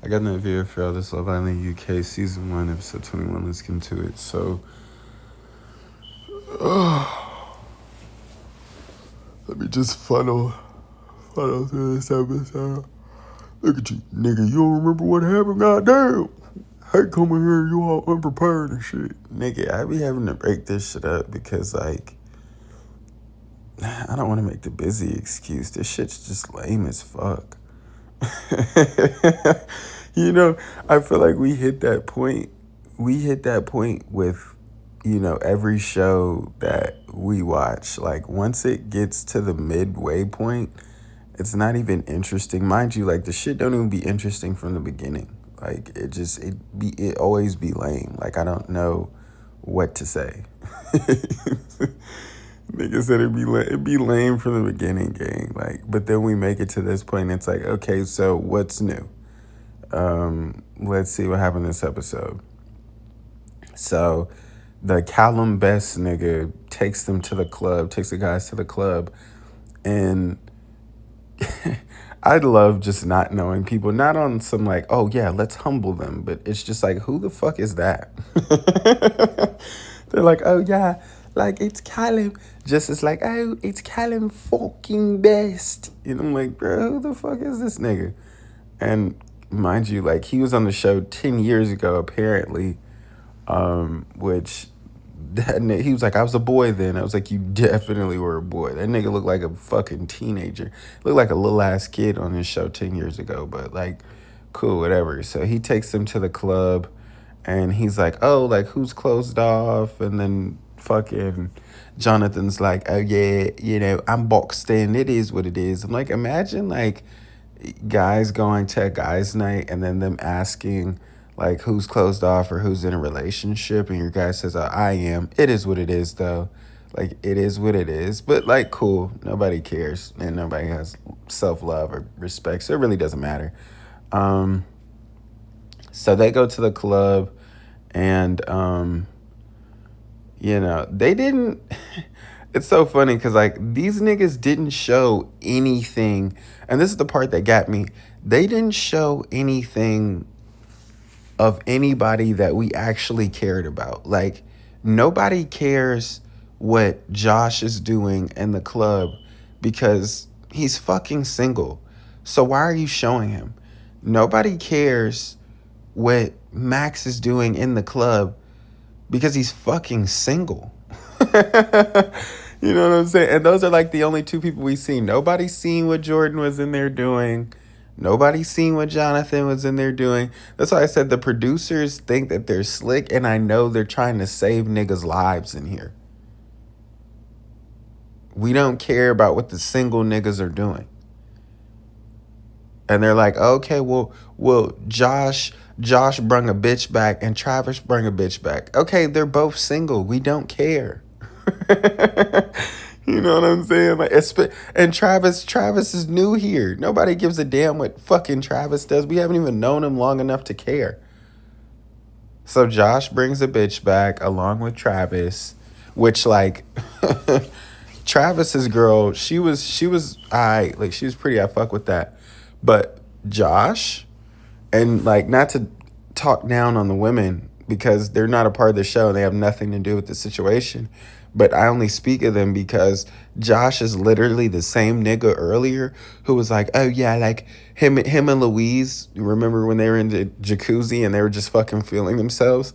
I got another video for y'all. This Love Island UK season 1, episode 21. Let's get into it. So, let me just funnel through this episode. Look at you, nigga. You don't remember what happened? Goddamn. Hey, coming here, you all unprepared and shit. Nigga, I be having to break this shit up because, like, I don't want to make the busy excuse. This shit's just lame as fuck. You know, I feel like we hit that point. We hit that point with, every show that we watch. Like, once it gets to the midway point, it's not even interesting. Mind you, like, the shit don't even be interesting from the beginning. Like, it always be lame. Like, I don't know what to say. Nigga said it'd be lame from the beginning, gang. Like, but then we make it to this point, and it's like, okay, so what's new? Let's see what happened this episode. So, the Callum Best nigga takes the guys to the club, and I love just not knowing people, not on some like, oh yeah, let's humble them, but it's just like, who the fuck is that? They're like, oh yeah, like it's Callum. Just it's like, oh, it's Callum fucking Best. And I'm like, bro, who the fuck is this nigga? And mind you, like, he was on the show 10 years ago, apparently, which he was like, I was a boy then. I was like, you definitely were a boy. That nigga looked like a fucking teenager. Looked like a little ass kid on his show 10 years ago, but like, cool, whatever. So he takes them to the club and he's like, oh, like, who's closed off? And then fucking Jonathan's like, oh yeah, I'm boxed in. It is what it is. I'm like, imagine like guys going to a guy's night and then them asking like who's closed off or who's in a relationship, and your guy says, oh, I am. It is what it is, though. Like, it is what it is. But like, cool, nobody cares and nobody has self-love or respect, so it really doesn't matter. So they go to the club, and they didn't it's so funny because like these niggas didn't show anything, and this is the part that got me. They didn't show anything of anybody that we actually cared about. Like, nobody cares what Josh is doing in the club because he's fucking single. So why are you showing him? Nobody cares what Max is doing in the club because he's fucking single. You know what I'm saying? And those are like the only two people we see. Nobody's seen what Jordan was in there doing. Nobody's seen what Jonathan was in there doing. That's why I said the producers think that they're slick, and I know they're trying to save niggas' lives in here. We don't care about what the single niggas are doing. And they're like, okay, well, Josh brung a bitch back and Travis brung a bitch back. Okay, they're both single. We don't care. You know what I'm saying? Like, and Travis is new here. Nobody gives a damn what fucking Travis does. We haven't even known him long enough to care. So Josh brings a bitch back along with Travis, which like Travis's girl, she was alright, like she was pretty. I fuck with that. But Josh, and like, not to talk down on the women because they're not a part of the show and they have nothing to do with the situation, but I only speak of them because Josh is literally the same nigga earlier who was like, oh yeah, like him and Louise, remember when they were in the jacuzzi and they were just fucking feeling themselves?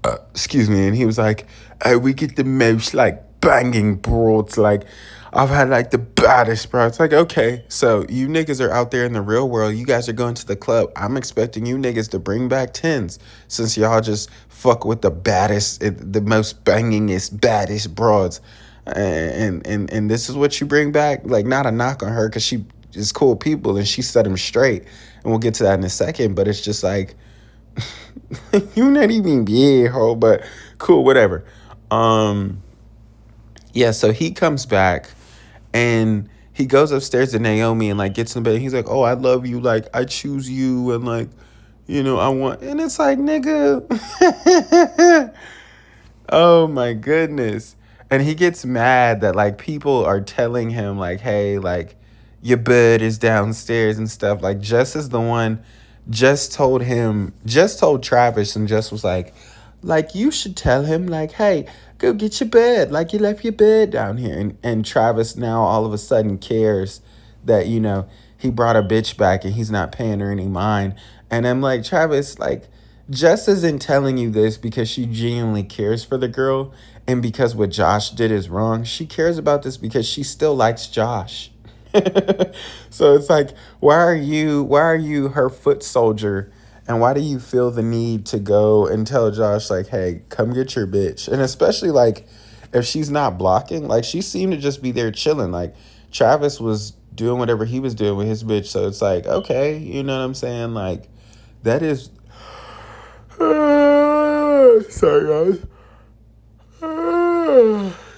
Excuse me. And he was like, oh, we get the most like banging broads, like I've had like the baddest, bro. It's like, okay, so you niggas are out there in the real world. You guys are going to the club. I'm expecting you niggas to bring back 10s since y'all just fuck with the baddest, the most bangingest, baddest broads. And this is what you bring back? Like, not a knock on her because she is cool people and she set them straight. And we'll get to that in a second. But it's just like, you not even big, ho, but cool, whatever. Yeah, so he comes back and he goes upstairs to Naomi and like gets in bed. He's like, oh, I love you. Like, I choose you. And like, I want, and it's like, nigga, oh my goodness. And he gets mad that like people are telling him like, hey, like your bed is downstairs and stuff. Like, Jess is the one just told Travis, and just was like, you should tell him, like, hey, go get your bed. Like, you left your bed down here. And Travis now all of a sudden cares that, he brought a bitch back and he's not paying her any mind. And I'm like, Travis, like, Jess isn't telling you this because she genuinely cares for the girl and because what Josh did is wrong. She cares about this because she still likes Josh. So it's like, why are you her foot soldier, and why do you feel the need to go and tell Josh, like, hey, come get your bitch? And especially, like, if she's not blocking, like, she seemed to just be there chilling. Like, Travis was doing whatever he was doing with his bitch. So it's like, okay, you know what I'm saying? Like, that is sorry guys.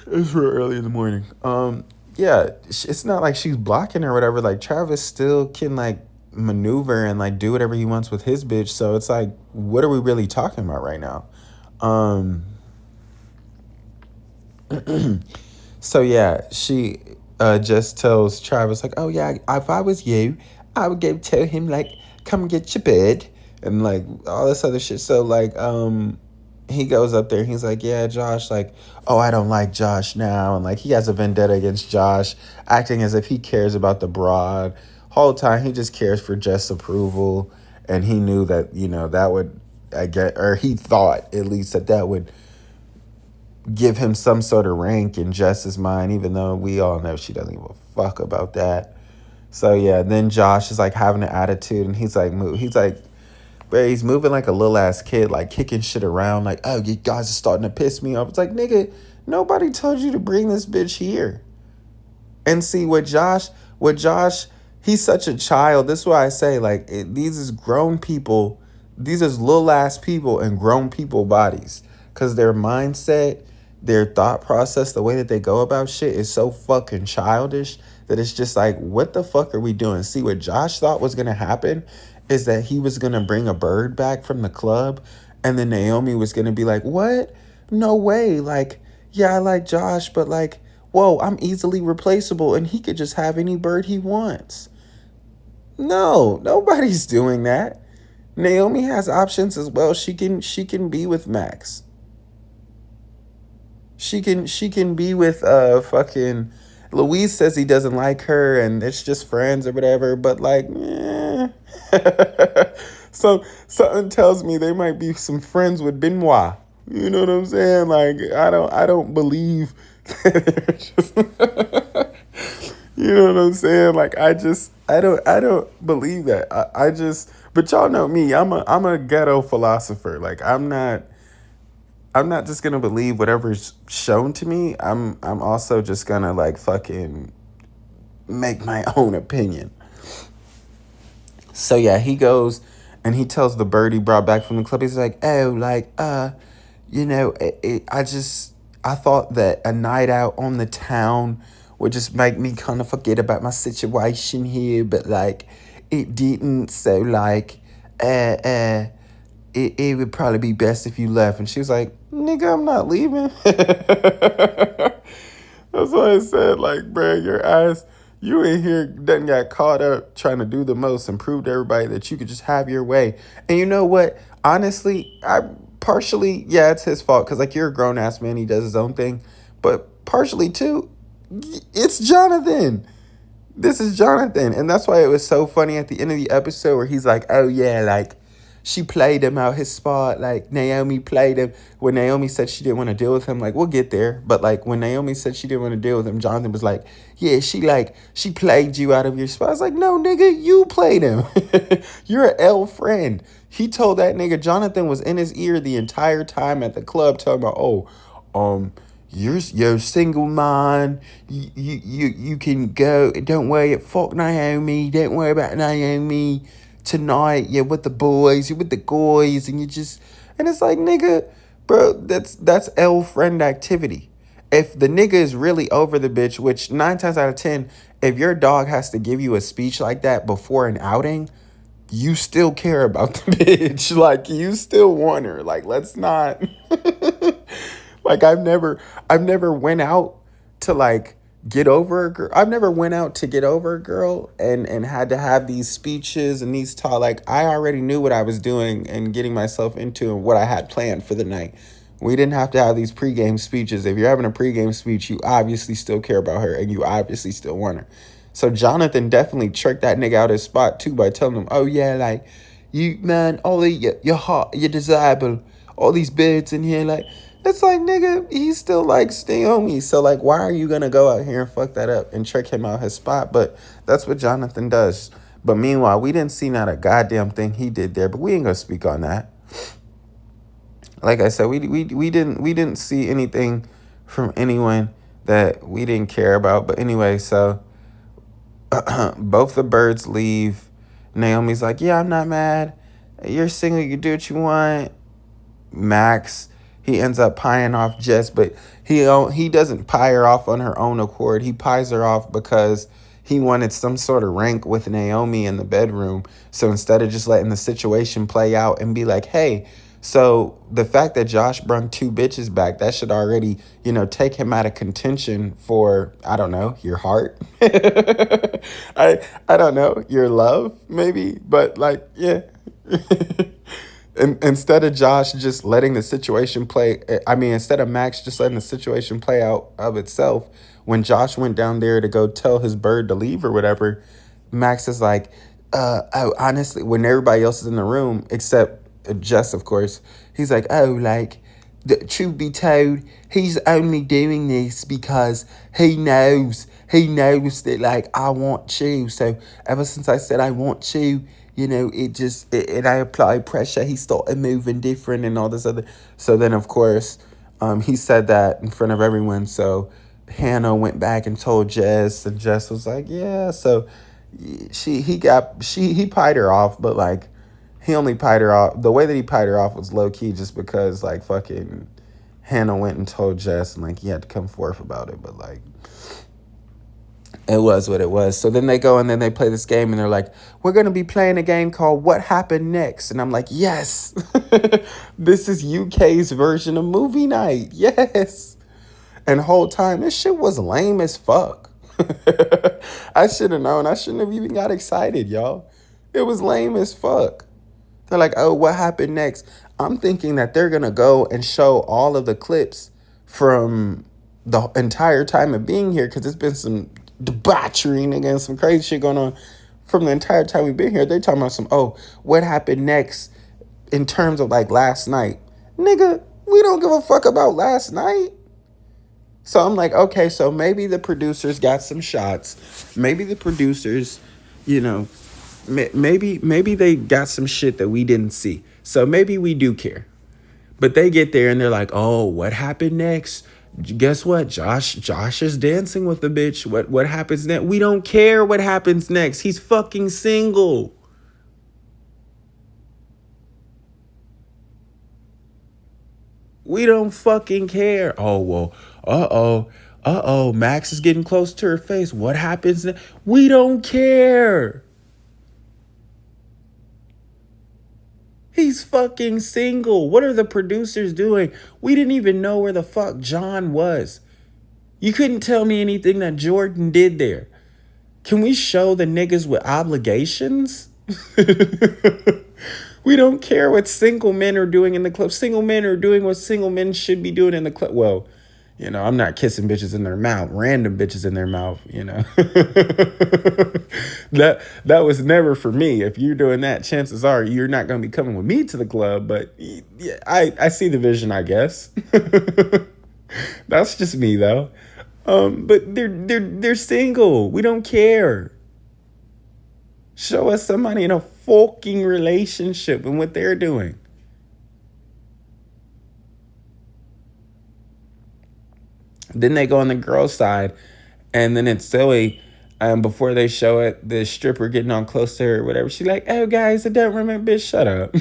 It's real early in the morning. Yeah, it's not like she's blocking or whatever. Like, Travis still can, like, maneuver and, like, do whatever he wants with his bitch. So it's like, what are we really talking about right now? So yeah, she just tells Travis, like, oh yeah, if I was you, I would go tell him, like, come get your bed, and, like, all this other shit. So, like, he goes up there, he's like, yeah, Josh, like, oh, I don't like Josh now, and, like, he has a vendetta against Josh, acting as if he cares about the broad. Whole time he just cares for Jess' approval, and he knew that, that would, or he thought at least that would give him some sort of rank in Jess's mind, even though we all know she doesn't give a fuck about that. So yeah, then Josh is, like, having an attitude, and he's like, bro, he's moving like a little ass kid, like, kicking shit around, like, oh, you guys are starting to piss me off. It's like, nigga, nobody told you to bring this bitch here. And see, with Josh, he's such a child. This is why I say, like, these is grown people, these is little ass people in grown people bodies, because their mindset, their thought process, the way that they go about shit is so fucking childish that it's just like, what the fuck are we doing? See, what Josh thought was gonna happen is that he was gonna bring a bird back from the club, and then Naomi was gonna be like, what? No way. Like, yeah, I like Josh, but, like, whoa, I'm easily replaceable and he could just have any bird he wants. No, nobody's doing that. Naomi has options as well. She can be with Max. She can be with fucking Louise. Says he doesn't like her and it's just friends or whatever, but, like, so something tells me they might be some friends with Benoit. You know what I'm saying? Like, I don't believe they're just you know what I'm saying? Like, I don't believe that. But y'all know me. I'm a ghetto philosopher. Like, I'm not just gonna believe whatever's shown to me. I'm also just gonna, like, fucking make my own opinion. So yeah, he goes and he tells the bird he brought back from the club. He's like, oh, like, I thought that a night out on the town would just make me kind of forget about my situation here, but, like, it didn't. So, like, it would probably be best if you left. And she was like, nigga, I'm not leaving. That's why I said, like, bruh, your ass, you in here done got caught up trying to do the most and prove to everybody that you could just have your way. And you know what? Honestly, partially, yeah, it's his fault because, like, you're a grown ass man. He does his own thing. But partially, too, it's Jonathan. This is Jonathan. And that's why it was so funny at the end of the episode where he's like, oh, yeah, like, she played him out his spot. Like, Naomi played him. When Naomi said she didn't want to deal with him, like, we'll get there. But, like, when Naomi said she didn't want to deal with him, Jonathan was like, yeah, she played you out of your spot. I was like, no, nigga, you played him. You're an L friend. He told that nigga, Jonathan was in his ear the entire time at the club talking about, you're single man. You can go. Don't worry. Fuck Naomi. Don't worry about Naomi. Tonight, you're with the boys. You're with the guys, and it's like, nigga, bro. That's L friend activity. If the nigga is really over the bitch, which 9 times out of 10, if your dog has to give you a speech like that before an outing, you still care about the bitch. Like, you still want her. Like, let's not. Like, I've never went out to, like, get over a girl. I've never went out to get over a girl and had to have these speeches and these talk. Like, I already knew what I was doing and getting myself into and what I had planned for the night. We didn't have to have these pregame speeches. If you're having a pregame speech, you obviously still care about her and you obviously still want her. So Jonathan definitely tricked that nigga out his spot too by telling him, "Oh yeah, like you man, all the your hot, your desirable, all these birds in here, like." It's like, nigga, he still like stay on me. So like, why are you gonna go out here and fuck that up and trick him out his spot? But that's what Jonathan does. But meanwhile, we didn't see not a goddamn thing he did there. But we ain't gonna speak on that. Like I said, we didn't see anything from anyone that we didn't care about. But anyway, so both the birds leave. Naomi's like, yeah, I'm not mad. You're single. You do what you want. Max, he ends up pieing off Jess, but he doesn't pie her off on her own accord. He pies her off because he wanted some sort of rank with Naomi in the bedroom. So instead of just letting the situation play out and be like, hey, so the fact that Josh brung two bitches back, that should already, take him out of contention for, I don't know, your heart. I don't know, your love, maybe. But like, yeah. Instead of Josh just letting the situation instead of Max just letting the situation play out of itself, when Josh went down there to go tell his bird to leave or whatever, Max is like, oh, honestly, when everybody else is in the room, except Jess, of course, he's like, oh, like, the truth be told, he's only doing this because he knows that, like, I want you. So ever since I said I want you, and I applied pressure, he started moving different and all this other. So then, of course, he said that in front of everyone. So Hannah went back and told Jess, and Jess was like, yeah. So he pied her off, but like, he only pied her off. The way that he pied her off was low key, just because like fucking Hannah went and told Jess, and like he had to come forth about it. But like, it was what it was. So then they go and then they play this game and they're like, we're going to be playing a game called What Happened Next. And I'm like, yes, this is UK's version of movie night. Yes. And the whole time, this shit was lame as fuck. I should have known. I shouldn't have even got excited, y'all. It was lame as fuck. They're like, oh, what happened next? I'm thinking that they're going to go and show all of the clips from the entire time of being here, because it's been some debauchery and some crazy shit going on from the entire time we've been here. They're talking about what happened next in terms of like last night. Nigga, we don't give a fuck about last night. So I'm like, okay, so maybe the producers got some shots. Maybe the producers, maybe they got some shit that we didn't see. So maybe we do care. But they get there and they're like, oh, what happened next? Guess what? Josh is dancing with the bitch. What happens next? We don't care what happens next. He's fucking single. We don't fucking care. Oh, well, Max is getting close to her face. What happens next? We don't care. He's fucking single. What are the producers doing? We didn't even know where the fuck John was. You couldn't tell me anything that Jordan did there. Can we show the niggas with obligations? We don't care what single men are doing in the club. Single men are doing what single men should be doing in the club. Well, I'm not kissing bitches in their mouth, random bitches in their mouth, That was never for me. If you're doing that, chances are you're not going to be coming with me to the club. But yeah, I see the vision, I guess. That's just me, though. But they're single. We don't care. Show us somebody in a fucking relationship and what they're doing. Then they go on the girl's side, and then it's Zoe. Before they show it, the stripper getting on close to her or whatever. She's like, oh, guys, I don't remember. Bitch, shut up.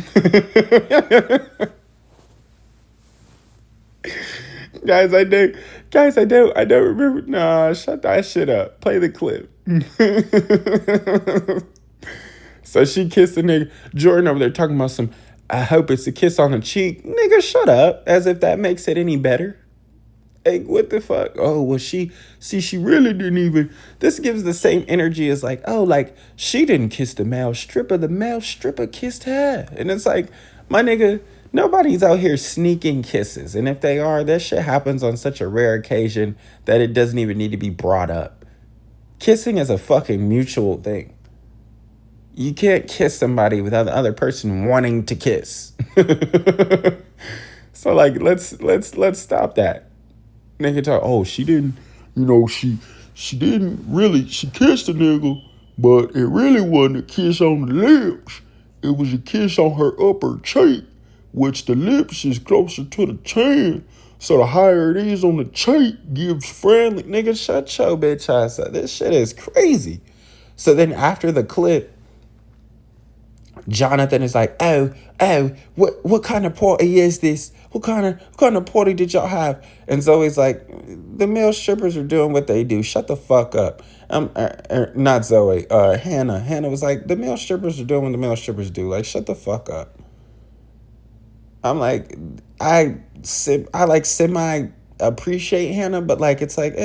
Guys, I don't remember. Nah, shut that shit up. Play the clip. So she kissed the nigga. Jordan over there talking about I hope it's a kiss on the cheek. Nigga, shut up. As if that makes it any better. Like, what the fuck? Oh, well, she really didn't even. This gives the same energy as like, oh, like, she didn't kiss the male stripper kissed her. And it's like, my nigga, nobody's out here sneaking kisses. And if they are, that shit happens on such a rare occasion that it doesn't even need to be brought up. Kissing is a fucking mutual thing. You can't kiss somebody without the other person wanting to kiss. So like, let's stop that. Nigga talk, oh, she didn't, she didn't really, she kissed a nigga, but it really wasn't a kiss on the lips. It was a kiss on her upper cheek, which the lips is closer to the chin. So the higher it is on the cheek gives friendly. Nigga, shut your bitch ass up. This shit is crazy. So then after the clip, Jonathan is like, what kind of party is this? What kind of party did y'all have? And Zoe's like, the male strippers are doing what they do. Shut the fuck up. Not Zoe. Hannah. Hannah was like, the male strippers are doing what the male strippers do. Like, shut the fuck up. I'm like, I like semi appreciate Hannah, but like it's like,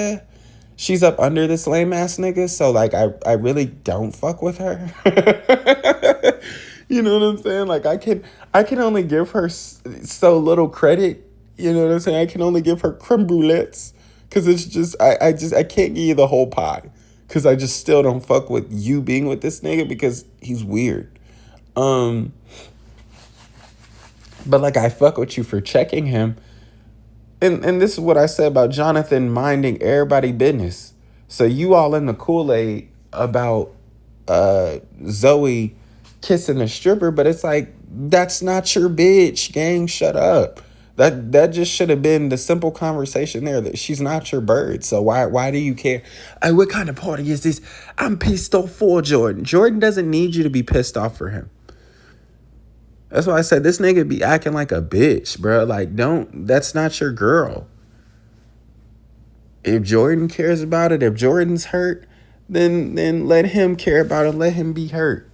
she's up under this lame ass nigga, so like I really don't fuck with her. You know what I'm saying? Like I can only give her so little credit. You know what I'm saying? I can only give her creme brulettes because it's just I can't give you the whole pie because I just still don't fuck with you being with this nigga because he's weird. But like I fuck with you for checking him. And this is what I said about Jonathan minding everybody business. So you all in the Kool-Aid about Zoe kissing a stripper, but it's like, that's not your bitch, gang, shut up. That just should have been the simple conversation there, that she's not your bird. So why do you care? Hey, what kind of party is this? I'm pissed off for Jordan. Jordan doesn't need you to be pissed off for him. That's why I said this nigga be acting like a bitch, bro. Like, that's not your girl. If Jordan cares about it, if Jordan's hurt, then let him care about it. Let him be hurt.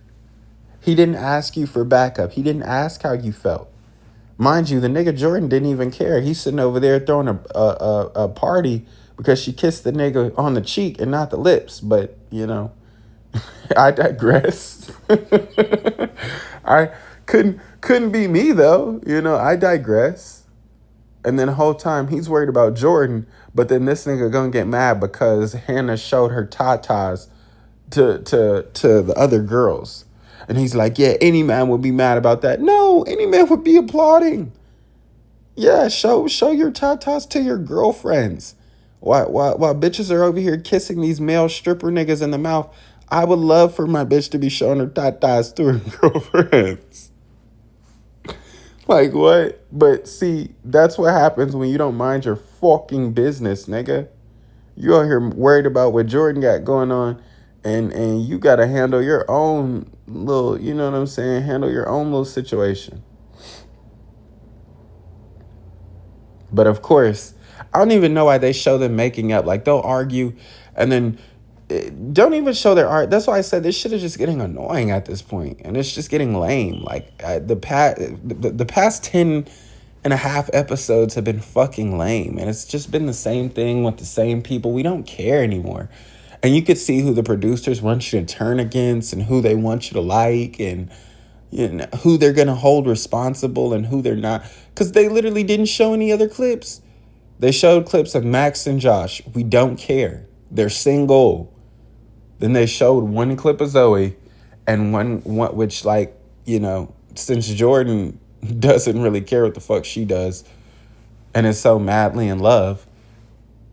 He didn't ask you for backup. He didn't ask how you felt. Mind you, the nigga Jordan didn't even care. He's sitting over there throwing a party because she kissed the nigga on the cheek and not the lips. But, I digress. I couldn't be me though. I digress. And then the whole time he's worried about Jordan, but then this nigga gonna get mad because Hannah showed her tatas to the other girls. And he's like, yeah, any man would be mad about that. No, any man would be applauding. Yeah, show your tatas to your girlfriends. While bitches are over here kissing these male stripper niggas in the mouth, I would love for my bitch to be showing her tatas to her girlfriends. Like, what? But see, that's what happens when you don't mind your fucking business, nigga. You out here worried about what Jordan got going on, and you got to handle your own little, you know what I'm saying? Handle your own little situation. But of course, I don't even know why they show them making up. Like, they'll argue and then don't even show their art. That's why I said this shit is just getting annoying at this point, and it's just getting lame. Like, the past 10 and a half episodes have been fucking lame, and it's just been the same thing with the same people. We don't care anymore. And you could see who the producers want you to turn against and who they want you to like, and who they're going to hold responsible and who they're not. Because they literally didn't show any other clips. They showed clips of Max and Josh. We don't care. They're single. Then they showed one clip of Zoe and one which, like, since Jordan doesn't really care what the fuck she does and is so madly in love,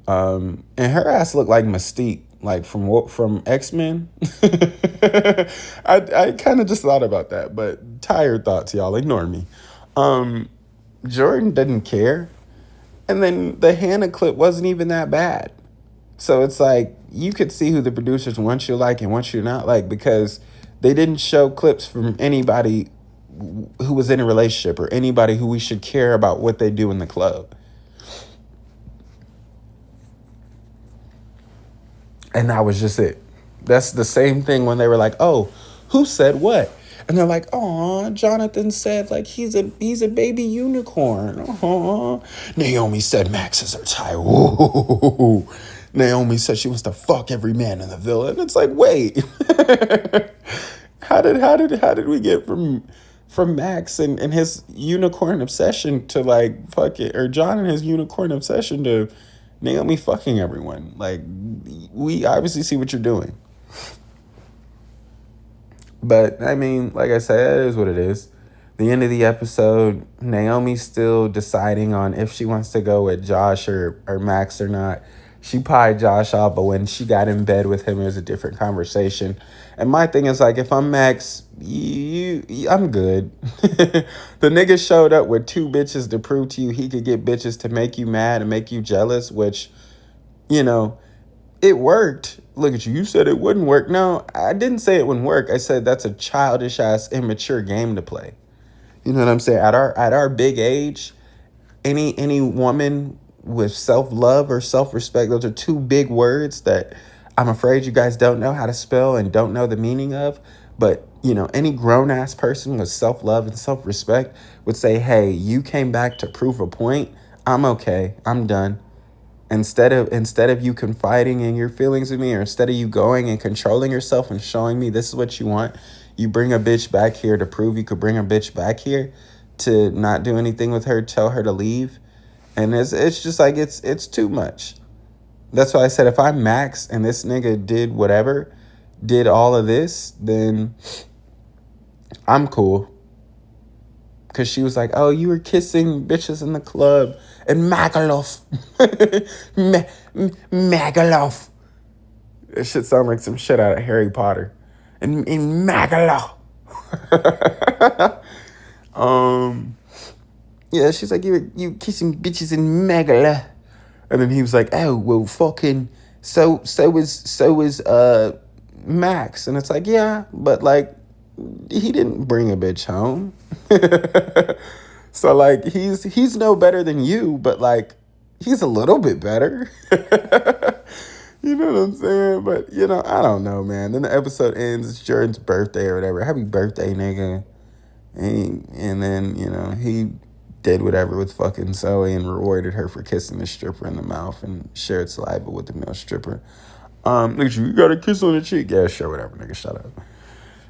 and her ass looked like Mystique, like from X-Men. I kind of just thought about that, but tired thoughts, y'all. Ignore me. Jordan didn't care. And then the Hannah clip wasn't even that bad. So it's like, you could see who the producers want you to like and want you to not like, because they didn't show clips from anybody who was in a relationship or anybody who we should care about what they do in the club. And that was just it. That's the same thing when they were like, oh, who said what? And they're like, "Aw, Jonathan said like he's a baby unicorn." Aw. Naomi said Max is her type. Whoa. Naomi said she wants to fuck every man in the villa. And it's like, wait. how did we get from Max and his unicorn obsession to like fucking, or John and his unicorn obsession to Naomi fucking everyone? Like, we obviously see what you're doing. But I mean, like I said, it is what it is. The end of the episode, Naomi's still deciding on if she wants to go with Josh or Max or not. She pied Josh off, but when she got in bed with him, it was a different conversation. And my thing is like, if I'm Max, I'm good. The nigga showed up with 2 bitches to prove to you he could get bitches to make you mad and make you jealous, which, you know, it worked. Look at you. You said it wouldn't work. No, I didn't say it wouldn't work. I said that's a childish ass, immature game to play. You know what I'm saying? At our big age, any woman with self-love or self-respect, those are 2 big words that I'm afraid you guys don't know how to spell and don't know the meaning of. But, you know, any grown-ass person with self-love and self-respect would say, hey, you came back to prove a point. I'm okay. I'm done. Instead of you confiding in your feelings with me, or instead of you going and controlling yourself and showing me this is what you want, you bring a bitch back here to prove you could bring a bitch back here to not do anything with her, tell her to leave. And it's just like, it's too much. That's why I said, if I'm Max and this nigga did all of this, then I'm cool. Because she was like, oh, you were kissing bitches in the club. And Magaluf. Magaluf. That shit sound like some shit out of Harry Potter. And Magaluf. Yeah, she's like, you kissing bitches in Magala. And then he was like, oh, well, fucking, so is Max. And it's like, yeah, but like, he didn't bring a bitch home. So like, he's no better than you, but like, he's a little bit better. You know what I'm saying? But, you know, I don't know, man. Then the episode ends. It's Jordan's birthday or whatever. Happy birthday, nigga. And then, you know, he did whatever with fucking Zoe and rewarded her for kissing the stripper in the mouth and shared saliva with the male stripper. Look at you got a kiss on the cheek. Yeah, sure, whatever, nigga, shut up.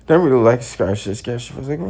Don't really like scratch this. I was like,